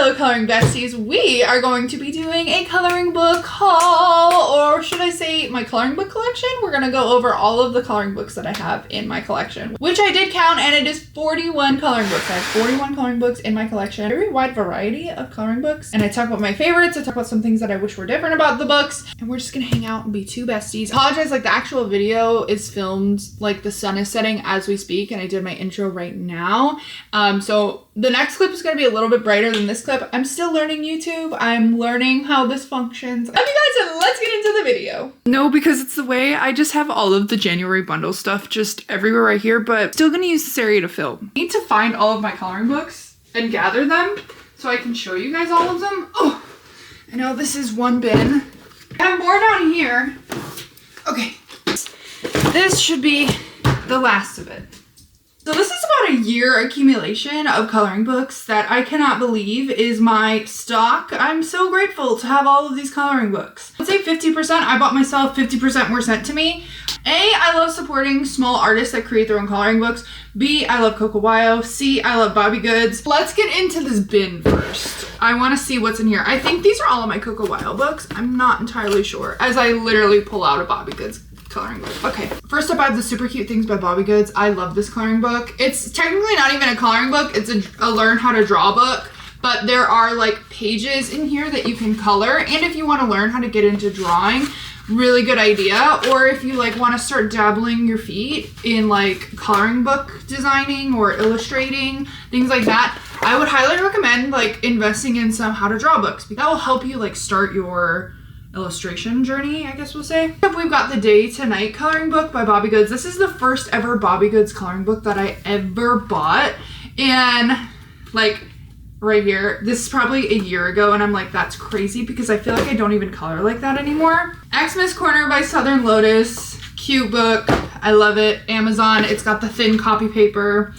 fellow coloring besties, we are going to be doing a coloring book haul, or should I say my coloring book collection? We're going to go over all of the coloring books that I have in my collection, which I did count, and it is 41 coloring books. I have 41 coloring books in my collection. Very wide variety of coloring books, and I talk about my favorites, I talk about some things that I wish were different about the books, and we're just going to hang out and be two besties. I apologize, like the actual video is filmed, like the sun is setting as we speak, and I did my intro right now. So the next clip is going to be a little bit brighter than this clip. I'm still learning YouTube. I'm learning how this functions. Love you guys, and let's get into the video. No, because it's the way I just have all of the January bundle stuff just everywhere right here, but still going to use this area to film. I need to find all of my coloring books and gather them so I can show you guys all of them. Oh, I know this is one bin. I have more down here. Okay, this should be the last of it. So this is about a year accumulation of coloring books that I cannot believe is my stock. I'm so grateful to have all of these coloring books. Let's say 50% I bought myself, 50% were sent to me. A, I love supporting small artists that create their own coloring books. B, I love Coco Wyo. C, I love Bobby Goods. Let's get into this bin first. I want to see what's in here. I think these are all of my Coco Wyo books. I'm not entirely sure, as I literally pull out a Bobby Goods coloring book. Okay, first up I have the Super Cute Things by Bobby Goods. I love this coloring book. It's technically not even a coloring book, it's a learn how to draw book, but there are like pages in here that you can color, and if you want to learn how to get into drawing, really good idea. Or if you like want to start dabbling your feet in like coloring book designing or illustrating, things like that, I would highly recommend like investing in some how to draw books, because that will help you like start your illustration journey, I guess we'll say. We've got the Day to Night coloring book by Bobby Goods. This is the first ever Bobby Goods coloring book that I ever bought, and like right here, this is probably a year ago, and I'm like, that's crazy because I feel like I don't even color like that anymore. Xmas Corner by Southern Lotus, cute book, I love it. Amazon, it's got the thin copy paper.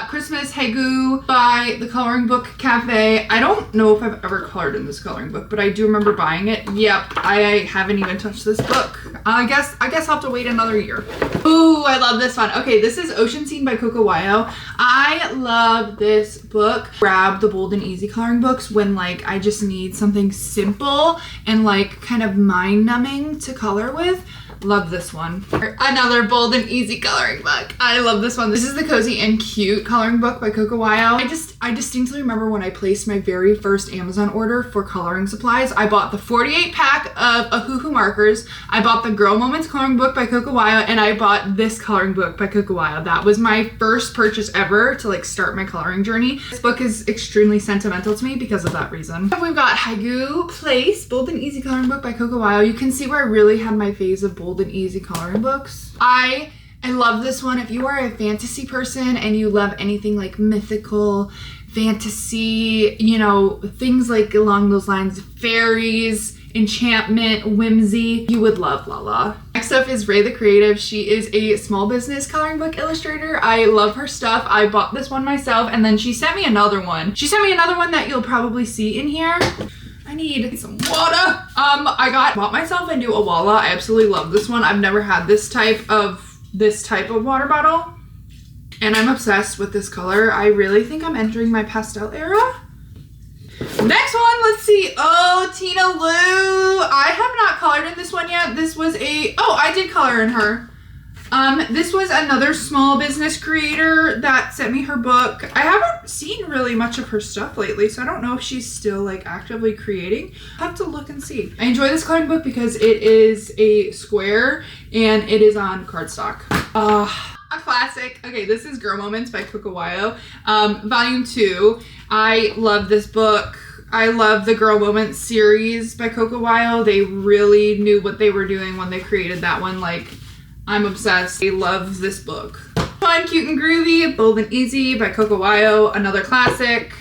Christmas Haegu by The Coloring Book Cafe. I don't know if I've ever colored in this coloring book, but I do remember buying it. Yep, I haven't even touched this book. I guess I'll have to wait another year. Ooh, I love this one. Okay, this is Ocean Scene by Coco Wyo. I love this book. Grab the Bold and Easy coloring books when like I just need something simple and like kind of mind-numbing to color with. Love this one. Another Bold and Easy coloring book. I love this one. This is the Cozy and Cute coloring book by Coco Wyo. I distinctly remember when I placed my very first Amazon order for coloring supplies. I bought the 48 pack of Ohuhu markers. I bought the Girl Moments coloring book by Coco Wyo, and I bought this coloring book by Coco Wyo. That was my first purchase ever to like start my coloring journey. This book is extremely sentimental to me because of that reason. We've got Haegu Place Bold and Easy coloring book by Coco Wyo. You can see where I really had my phase of Bold and Easy coloring books. I love this one. If you are a fantasy person and you love anything like mythical, fantasy, you know, things like along those lines, fairies, enchantment, whimsy, you would love Lala. Next up is Ray the Creative. She is a small business coloring book illustrator. I love her stuff. I bought this one myself, and then she sent me another one. She sent me another one that you'll probably see in here. I need some water. I bought myself a new Awala. I absolutely love this one. I've never had this type of water bottle, and I'm obsessed with this color. I really think I'm entering my pastel era. Next one, let's see. Oh, Tina Lou. I have not colored in this one yet. This was I did color in her. This was another small business creator that sent me her book. I haven't seen really much of her stuff lately, so I don't know if she's still like actively creating. I'll have to look and see. I enjoy this coloring book because it is a square and it is on cardstock. A classic. Okay, this is Girl Moments by Coco Wyo, volume 2. I love this book. I love the Girl Moments series by Coco Wyo. They really knew what they were doing when they created that one. Like, I'm obsessed. I love this book. Fun, Cute and Groovy, Bold and Easy by Coco Wyo, another classic.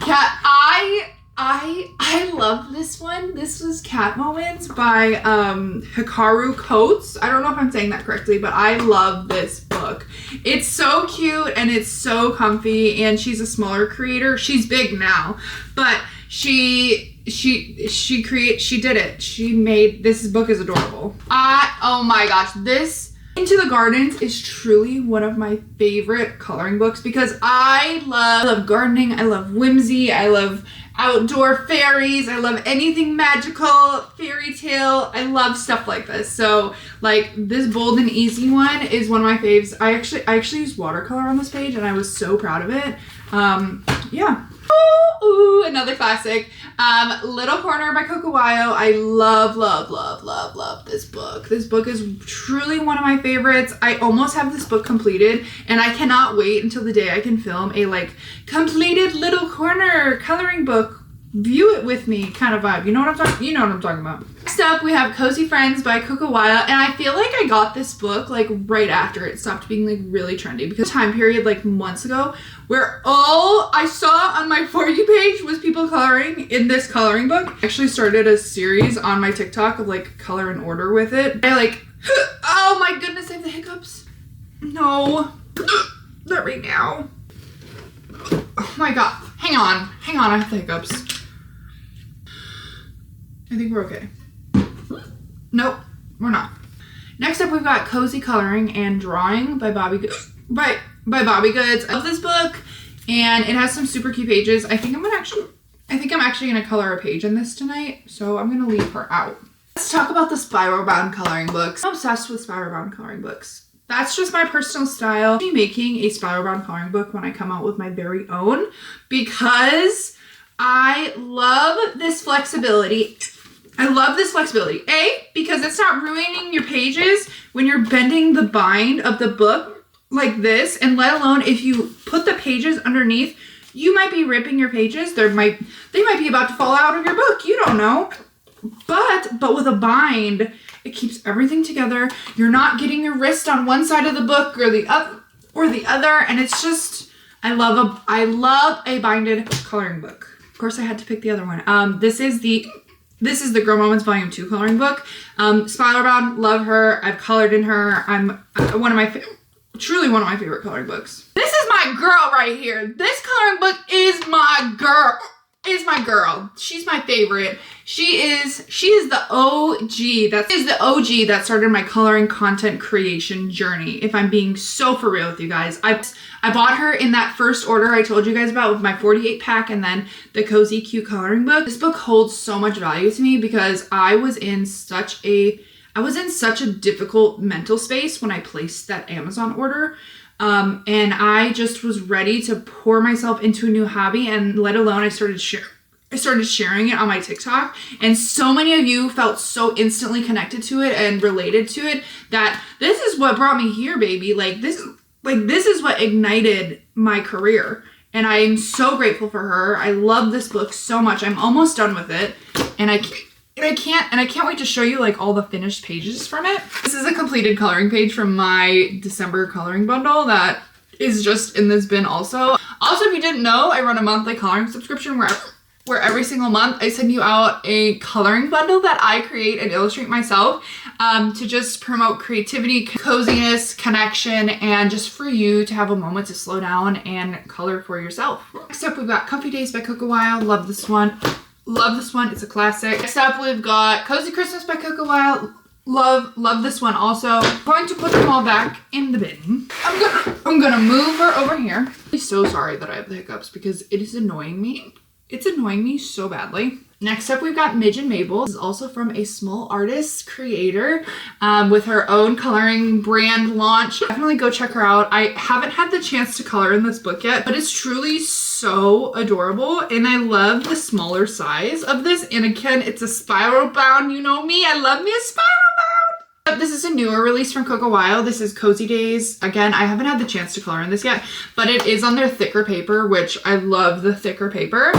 Cat, I love this one. This was Cat Moments by Hikaru Coates. I don't know if I'm saying that correctly, but I love this book. It's so cute and it's so comfy, and she's a smaller creator. She's big now, but she did it. She made, this book is adorable. Oh my gosh, this Into the Gardens is truly one of my favorite coloring books because I love gardening, I love whimsy, I love outdoor fairies, I love anything magical, fairy tale, I love stuff like this. So like this Bold and Easy one is one of my faves. I actually used watercolor on this page and I was so proud of it. Yeah. Ooh, another classic. Little Corner by Coco Wyo. I love this book. This book is truly one of my favorites. I almost have this book completed and I cannot wait until the day I can film a like completed Little Corner coloring book. View it with me kind of vibe. You know what I'm talking about. Next up, we have Cozy Friends by Coco Wyo, and I feel like I got this book like right after it stopped being like really trendy because time period like months ago where all I saw on my For You page was people coloring in this coloring book. I actually started a series on my TikTok of like color and order with it. I like, oh my goodness, I have the hiccups. No, not right now. Oh my God, hang on, I have the hiccups. I think we're okay. Nope, we're not. Next up, we've got Cozy Coloring and Drawing by Bobby Goods. By Bobby Goods. I love this book, and it has some super cute pages. I think I'm actually gonna color a page in this tonight, so I'm gonna leave her out. Let's talk about the spiral bound coloring books. I'm obsessed with spiral bound coloring books. That's just my personal style. I'm making a spiral bound coloring book when I come out with my very own because I love this flexibility. A, because it's not ruining your pages when you're bending the bind of the book like this, and let alone if you put the pages underneath, you might be ripping your pages. They might be about to fall out of your book. You don't know. But with a bind, it keeps everything together. You're not getting your wrist on one side of the book or the other, and it's just I love a binded coloring book. Of course, I had to pick the other one. This is the Girl Moments Volume 2 coloring book. Spiral bound, love her. I've colored in her. I'm truly one of my favorite coloring books. This is my girl right here. This coloring book is my girl. She's my favorite. She is the OG. The OG that started my coloring content creation journey. If I'm being so for real with you guys, I bought her in that first order I told you guys about with my 48 pack and then the Cozy Cute coloring book. This book holds so much value to me because I was in such a difficult mental space when I placed that Amazon order. And I just was ready to pour myself into a new hobby, and let alone I started sharing it on my TikTok, and so many of you felt so instantly connected to it and related to it that this is what brought me here, baby. This is what ignited my career, and I'm so grateful for her. I love this book so much. I'm almost done with it, and I can't wait to show you like all the finished pages from it. This is a completed coloring page from my December coloring bundle that is just in this bin also. Also, if you didn't know, I run a monthly coloring subscription where every single month I send you out a coloring bundle that I create and illustrate myself to just promote creativity, coziness, connection, and just for you to have a moment to slow down and color for yourself. Next up, we've got Comfy Days by Coco Wyo. Love this one. It's a classic. Next up, we've got Cozy Christmas by Coco Wyo. Love this one also. I'm going to put them all back in the bin. I'm gonna move her over here. I'm so sorry that I have the hiccups because it is annoying me. It's annoying me so badly. Next up, we've got Midge and Mabel. This is also from a small artist creator with her own coloring brand launch. Definitely go check her out. I haven't had the chance to color in this book yet, but it's truly so adorable. And I love the smaller size of this. And again, it's a spiral bound. You know me, I love me a spiral bound. This is a newer release from Coco Wyo. This is Cozy Days. Again, I haven't had the chance to color in this yet, but it is on their thicker paper, which I love the thicker paper.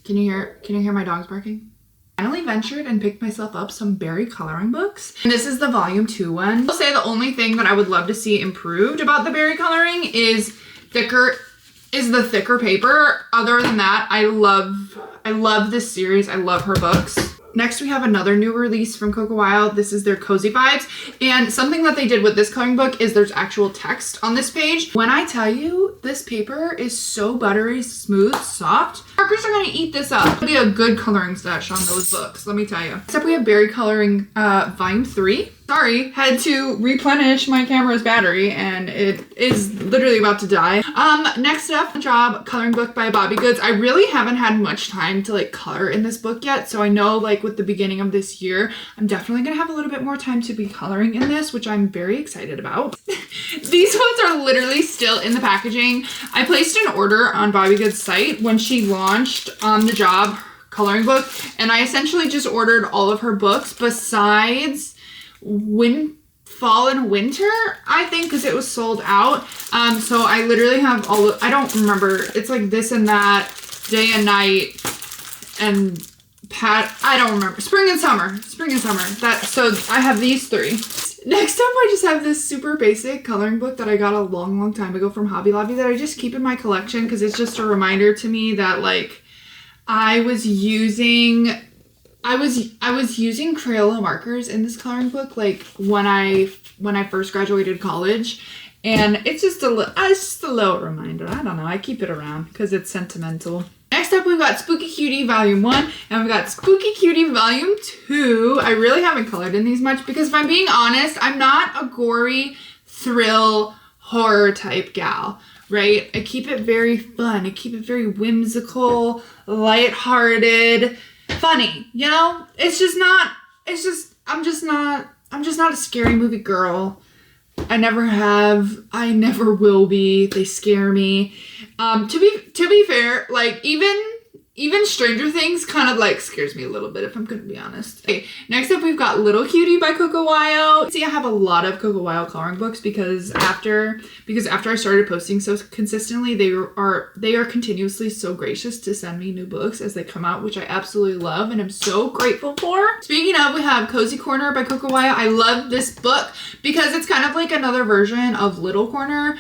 Can you hear my dogs barking? I finally ventured and picked myself up some berry coloring books. And this is the volume 2 one. I'll say the only thing that I would love to see improved about the berry coloring is the thicker paper. Other than that, I love this series. I love her books. Next, we have another new release from Coco Wyo. This is their Cozy Vibes. And something that they did with this coloring book is there's actual text on this page. When I tell you, this paper is so buttery, smooth, soft. Markers are gonna eat this up. It'll be a good coloring stash on those books, let me tell you. Except we have Berry Coloring Volume 3. Sorry, had to replenish my camera's battery and it is literally about to die. Next up, Job Coloring Book by Bobby Goods. I really haven't had much time to like color in this book yet, so I know like with the beginning of this year, I'm definitely gonna have a little bit more time to be coloring in this, which I'm very excited about. These ones are literally still in the packaging. I placed an order on Bobby Goods' site when she launched the Job Coloring Book, and I essentially just ordered all of her books besides fall and winter, I think, because it was sold out. So I literally have I don't remember, it's like this and that, day and night, and I don't remember, spring and summer, so I have these 3. Next up, I just have this super basic coloring book that I got a long time ago from Hobby Lobby that I just keep in my collection because it's just a reminder to me that like I was using Crayola markers in this coloring book like when I first graduated college, and it's just a little reminder. I don't know, I keep it around because it's sentimental. Next up, we've got Spooky Cutie Volume 1 and we've got Spooky Cutie Volume 2. I really haven't colored in these much because if I'm being honest, I'm not a gory thrill horror type gal, right? I keep it very fun. I keep it very whimsical, lighthearted, funny, you know? I'm just not a scary movie girl. I never have. I never will be. They scare me. To be fair, like even Stranger Things kind of like scares me a little bit if I'm gonna be honest. Okay, next up we've got Little Cutie by Coco Wyo. See, I have a lot of Coco Wyo coloring books because after I started posting so consistently, they are continuously so gracious to send me new books as they come out, which I absolutely love and I'm so grateful for. Speaking of, we have Cozy Corner by Coco Wyo. I love this book because it's kind of like another version of Little Corner.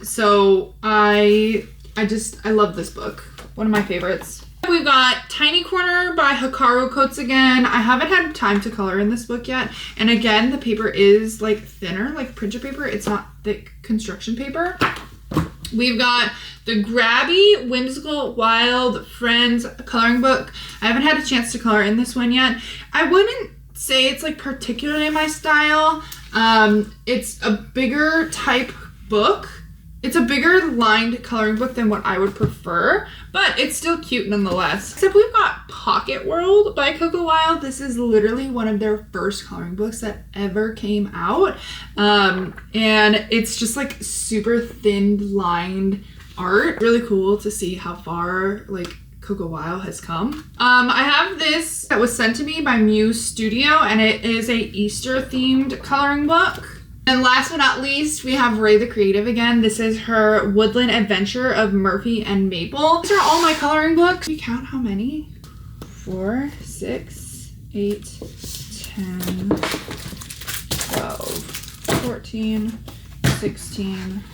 So I love this book. One of my favorites. We've got Tiny Corner by Hikaru Coates again. I haven't had time to color in this book yet. And again, the paper is like thinner, like printer paper. It's not thick construction paper. We've got the Grabby Whimsical Wild Friends coloring book. I haven't had a chance to color in this one yet. I wouldn't say it's like particularly my style. It's a bigger type book. It's a bigger lined coloring book than what I would prefer, but it's still cute nonetheless. Except we've got Pocket World by Coco Wyo. This is literally one of their first coloring books that ever came out. And it's just like super thin lined art. Really cool to see how far like Coco Wyo has come. I have this that was sent to me by Muse Studio, and it is a Easter themed coloring book. And last but not least, we have Ray the Creative again. This is her Woodland Adventure of Murphy and Maple. These are all my coloring books. We count how many? 4, 6, 8, 10, 12, 14, 16,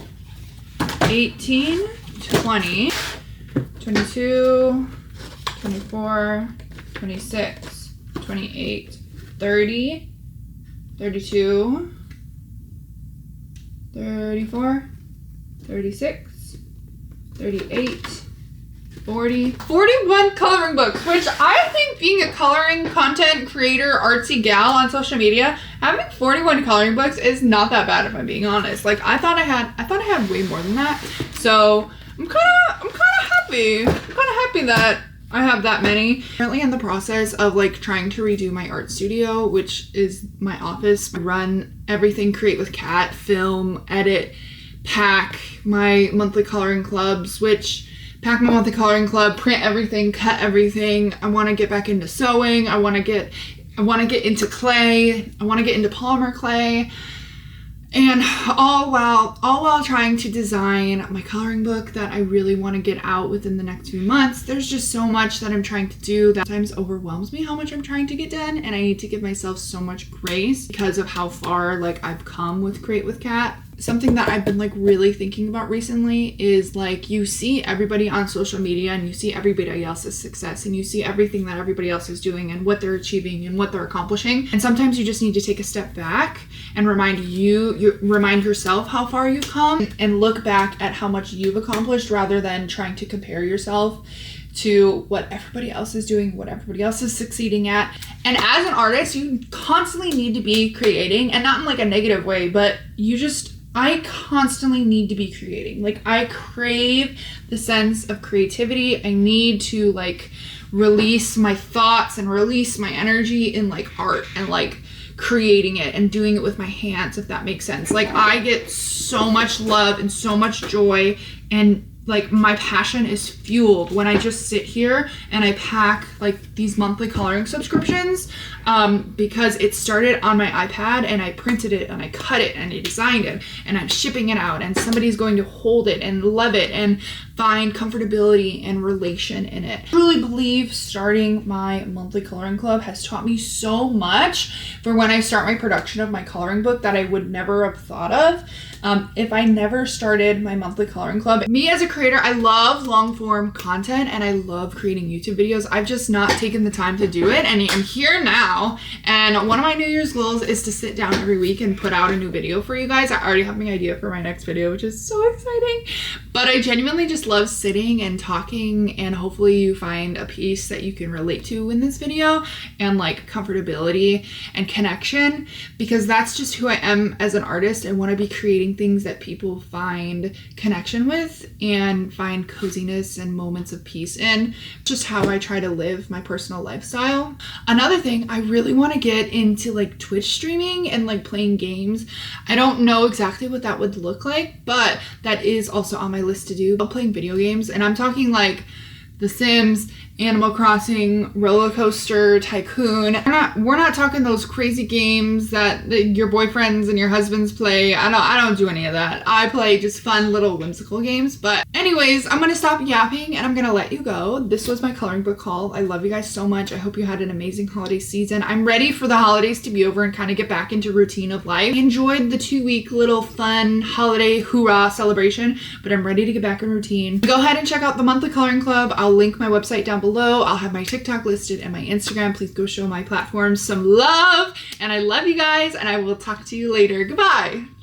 18, 20, 22, 24, 26, 28, 30, 32, 34, 36, 38, 40, 41 coloring books, which I think being a coloring content creator, artsy gal on social media, having 41 coloring books is not that bad if I'm being honest. Like I thought I had way more than that. So I'm kind of happy. I'm kind of happy that I have that many. Currently in the process of like trying to redo my art studio, which is my office. I run everything, create with Cat, film, edit, pack my monthly coloring clubs, pack my monthly coloring club, print everything, cut everything. I want to get back into sewing. I want to get into clay. I want to get into polymer clay. And all while trying to design my coloring book that I really want to get out within the next few months. There's just so much that I'm trying to do that sometimes overwhelms me how much I'm trying to get done, and I need to give myself so much grace because of how far like I've come with Create with Cat. Something that I've been like really thinking about recently is like you see everybody on social media and you see everybody else's success and you see everything that everybody else is doing and what they're achieving and what they're accomplishing. And sometimes you just need to take a step back and remind yourself how far you've come and look back at how much you've accomplished rather than trying to compare yourself to what everybody else is doing, what everybody else is succeeding at. And as an artist, you constantly need to be creating, and not in like a negative way, but I constantly need to be creating. Like, I crave the sense of creativity. I need to like release my thoughts and release my energy in like art and like creating it and doing it with my hands, if that makes sense. Like, I get so much love and so much joy, and like my passion is fueled when I just sit here and I pack like these monthly coloring subscriptions, because it started on my iPad and I printed it and I cut it and I designed it and I'm shipping it out, and somebody's going to hold it and love it and find comfortability and relation in it. I truly believe starting my monthly coloring club has taught me so much for when I start my production of my coloring book that I would never have thought of if I never started my monthly coloring club. Me as a creator, I love long form content and I love creating YouTube videos. I've just not taken the time to do it, and I'm here now. And one of my New Year's goals is to sit down every week and put out a new video for you guys. I already have my idea for my next video, which is so exciting. But I genuinely just love sitting and talking, and hopefully you find a piece that you can relate to in this video, and like comfortability and connection, because that's just who I am as an artist. I want to be creating things that people find connection with and find coziness and moments of peace in. Just how I try to live my personal lifestyle. Another thing, I really want to get into like Twitch streaming and like playing games. I don't know exactly what that would look like, but that is also on my list to do. I'm playing video games, and I'm talking like The Sims, Animal Crossing, Roller Coaster Tycoon. We're not talking those crazy games that your boyfriends and your husbands play. I don't do any of that. I play just fun little whimsical games. But anyways, I'm gonna stop yapping and I'm gonna let you go. This was my coloring book haul. I love you guys so much. I hope you had an amazing holiday season. I'm ready for the holidays to be over and kind of get back into routine of life. I enjoyed the 2-week little fun holiday hoorah celebration, but I'm ready to get back in routine. Go ahead and check out the monthly coloring club. I'll link my website down below. I'll have my TikTok listed and my Instagram. Please go show my platforms some love, and I love you guys, and I will talk to you later. Goodbye.